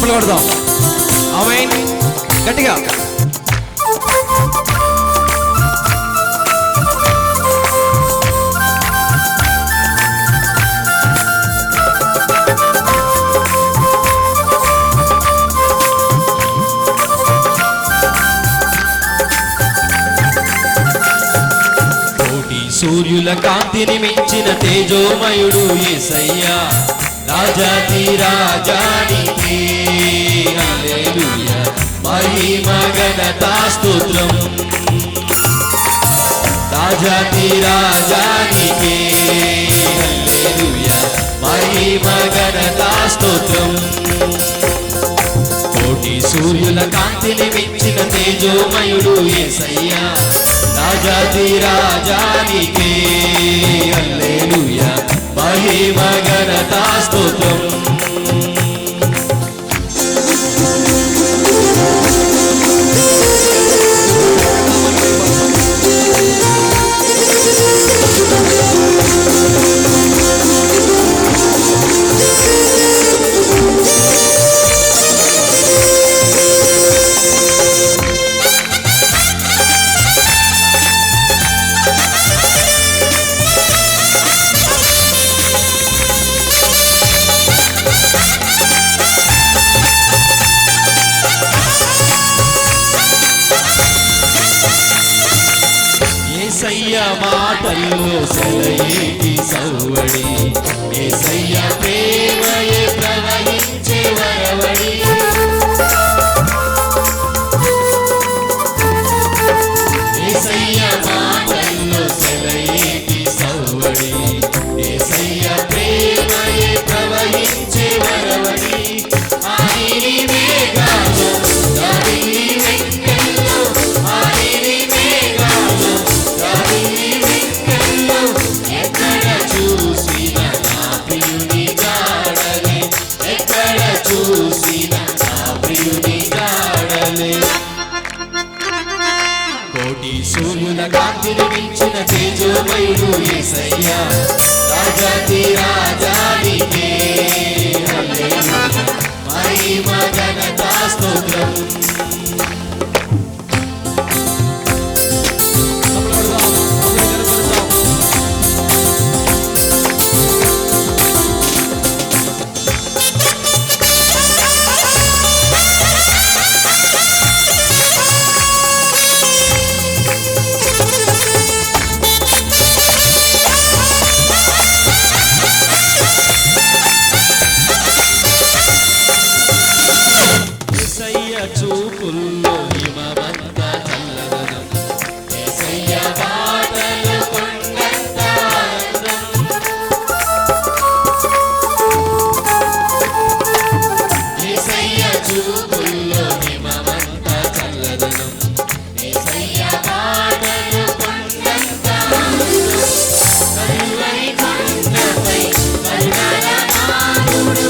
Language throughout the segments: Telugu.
చప్పట్లు కొడదాం. ఆమేన్. గట్టిగా సూర్యుల కాంతిని మించిన తేజోమయుడు యేసయ్యా, రాజాతి రాజానికి హల్లెలూయా, మహిమ ఘనత స్తోత్రం. రాజాతి రాజానికి హల్లెలూయా, మహిమ ఘనత స్తోత్రం. కోటి సూర్యుల కాంతిని మించిన తేజోమయుడు యేసయ్యా, రాజాతి రాజానికే హల్లెలూయా, మహిమ ఘనత స్తోత్రం. యేసయ్య మాటల్లో సెలయేటి సవ్వడి, యేసయ్య ప్రేమయే ప్రవహించే వరవడి. యేసయ్య మాటల్లో సెలయేటి సవ్వడి, యేసయ్య ప్రేమయే ప్రవహించే వరవడి. ఆనిని మేఘాలు గాలిని వెన్నెల్లో, ఆనిని మేఘాలు గాలిని వెన్నెల్లో, ఎక్కడ చూసిన నా ప్రియుని జాడలే, ఎక్కడ చూసిన నా ప్రియుని జాడలే. కోటి సూర్యుల కాంతిని మించిన తేజోమయుడు యేసయ్యా, రాజాతి రాజానికే హల్లెలూయా, మహిమ ఘనత స్తోత్రం. చూపుల్లో హిమమంత చల్లదనం, యేసయ్య మాటలు కొండంత ఆనందం. యేసయ్య చూపుల్లో హిమమంత చల్లదనం, యేసయ్య మాటలు కొండంత ఆనందం. కరువై కొండపై కరుణల నాథుడు,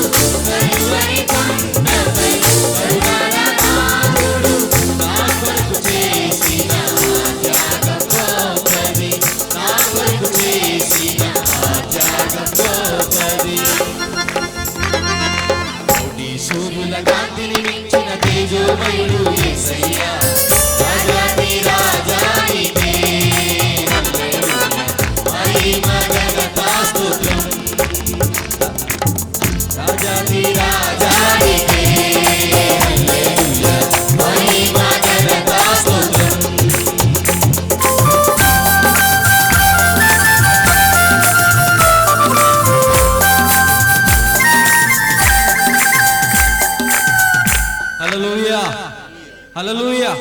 కరువై కొండపై కరుణల నాథుడు, నా కొరకు చేసిన త్యాగం గొప్పది, నా కొరకు చేసిన త్యాగం గొప్పది. కోటి సూర్యుల కాంతిని మించిన తేజోమయుడు యేసయ్యా, రాజాతి రాజానికే హల్లెలూయా, మహిమ ఘనత స్తోత్రం. రాజాతి రాజానికే హల్లెలూయా, మహిమ ఘనత స్తోత్రం. హల్లెలూయా, హల్లెలూయా.